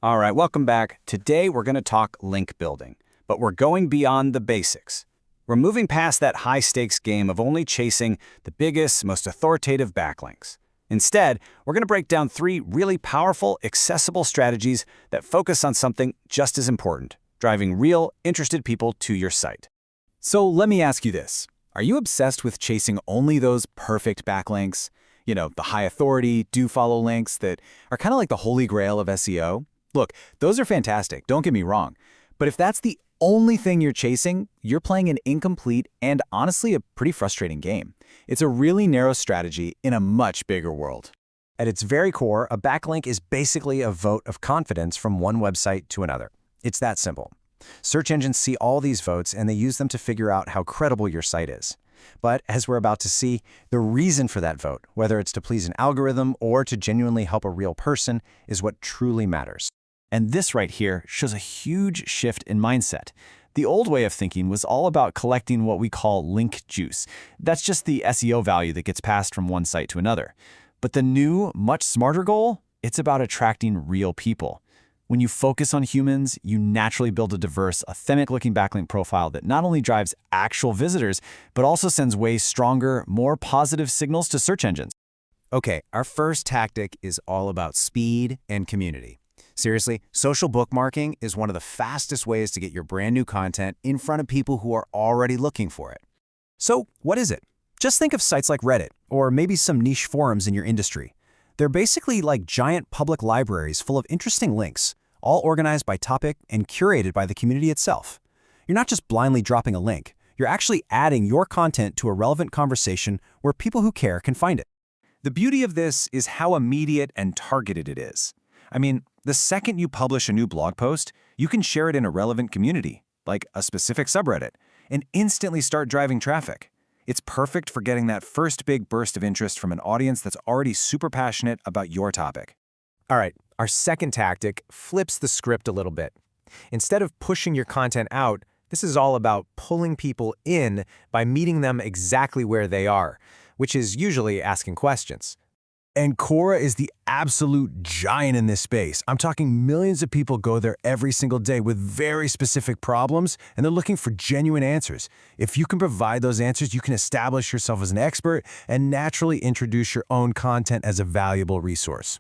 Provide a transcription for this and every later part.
All right, welcome back. Today we're going to talk link building, but we're going beyond the basics. We're moving past that high-stakes game of only chasing the biggest, most authoritative backlinks. Instead, we're going to break down 3 really powerful, accessible strategies that focus on something just as important, driving real, interested people to your site. So let me ask you this. Are you obsessed with chasing only those perfect backlinks? You know, the high authority, do-follow links that are kind of like the holy grail of SEO? Look, those are fantastic, don't get me wrong. But if that's the only thing you're chasing, you're playing an incomplete and honestly a pretty frustrating game. It's a really narrow strategy in a much bigger world. At its very core, a backlink is basically a vote of confidence from one website to another. It's that simple. Search engines see all these votes and they use them to figure out how credible your site is. But as we're about to see, the reason for that vote, whether it's to please an algorithm or to genuinely help a real person, is what truly matters. And this right here shows a huge shift in mindset. The old way of thinking was all about collecting what we call link juice. That's just the SEO value that gets passed from one site to another. But the new, much smarter goal, it's about attracting real people. When you focus on humans, you naturally build a diverse, authentic-looking backlink profile that not only drives actual visitors, but also sends way stronger, more positive signals to search engines. Okay, our first tactic is all about speed and community. Seriously, social bookmarking is one of the fastest ways to get your brand new content in front of people who are already looking for it. So, what is it? Just think of sites like Reddit, or maybe some niche forums in your industry. They're basically like giant public libraries full of interesting links, all organized by topic and curated by the community itself. You're not just blindly dropping a link, you're actually adding your content to a relevant conversation where people who care can find it. The beauty of this is how immediate and targeted it is. I mean, the second you publish a new blog post, you can share it in a relevant community, like a specific subreddit, and instantly start driving traffic. It's perfect for getting that first big burst of interest from an audience that's already super passionate about your topic. All right, our second tactic flips the script a little bit. Instead of pushing your content out, this is all about pulling people in by meeting them exactly where they are, which is usually asking questions. And Quora is the absolute giant in this space. I'm talking millions of people go there every single day with very specific problems, and they're looking for genuine answers. If you can provide those answers, you can establish yourself as an expert and naturally introduce your own content as a valuable resource.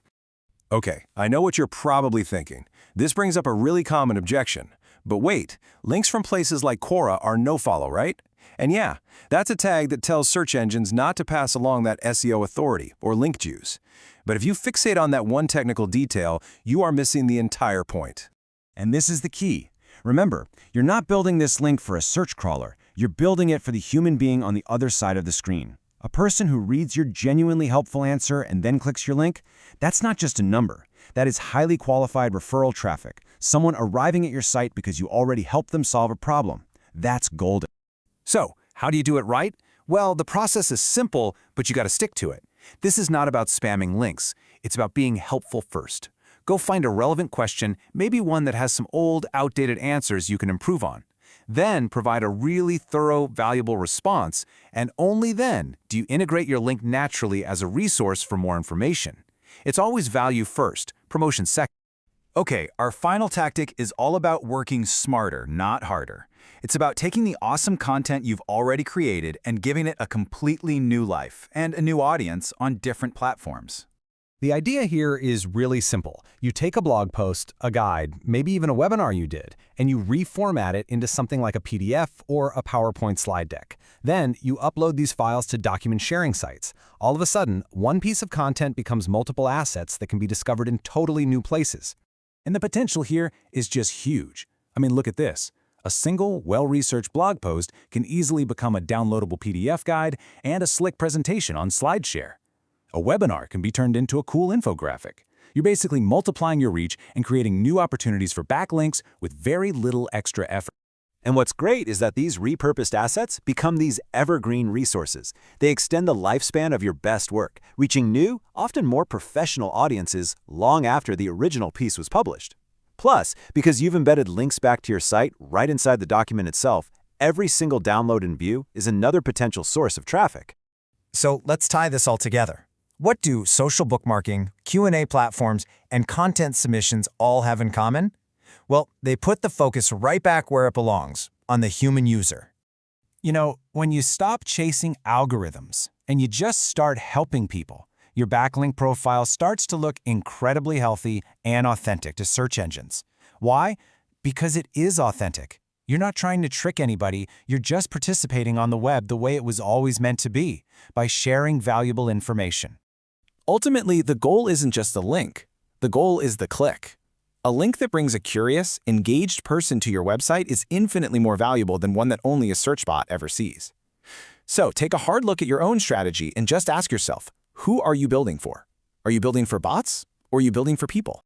Okay, I know what you're probably thinking. This brings up a really common objection. But wait, links from places like Quora are no-follow, right? And yeah, that's a tag that tells search engines not to pass along that SEO authority or link juice. But if you fixate on that one technical detail, you are missing the entire point. And this is the key. Remember, you're not building this link for a search crawler. You're building it for the human being on the other side of the screen. A person who reads your genuinely helpful answer and then clicks your link, that's not just a number. That is highly qualified referral traffic, someone arriving at your site because you already helped them solve a problem. That's golden. So, how do you do it right? Well, the process is simple, but you got to stick to it. This is not about spamming links. It's about being helpful first. Go find a relevant question, maybe one that has some old, outdated answers you can improve on. Then provide a really thorough, valuable response, and only then do you integrate your link naturally as a resource for more information. It's always value first, promotion second. Okay, our final tactic is all about working smarter, not harder. It's about taking the awesome content you've already created and giving it a completely new life and a new audience on different platforms. The idea here is really simple. You take a blog post, a guide, maybe even a webinar you did, and you reformat it into something like a PDF or a PowerPoint slide deck. Then you upload these files to document sharing sites. All of a sudden, one piece of content becomes multiple assets that can be discovered in totally new places. And the potential here is just huge. I mean, look at this. A single, well-researched blog post can easily become a downloadable PDF guide and a slick presentation on SlideShare. A webinar can be turned into a cool infographic. You're basically multiplying your reach and creating new opportunities for backlinks with very little extra effort. And what's great is that these repurposed assets become these evergreen resources. They extend the lifespan of your best work, reaching new, often more professional audiences long after the original piece was published. Plus, because you've embedded links back to your site right inside the document itself, every single download and view is another potential source of traffic. So let's tie this all together. What do social bookmarking, Q&A platforms, and content submissions all have in common? Well, they put the focus right back where it belongs, on the human user. You know, when you stop chasing algorithms and you just start helping people, your backlink profile starts to look incredibly healthy and authentic to search engines. Why? Because it is authentic. You're not trying to trick anybody, you're just participating on the web the way it was always meant to be, by sharing valuable information. Ultimately, the goal isn't just the link. The goal is the click. A link that brings a curious, engaged person to your website is infinitely more valuable than one that only a search bot ever sees. So take a hard look at your own strategy and just ask yourself, who are you building for? Are you building for bots or are you building for people?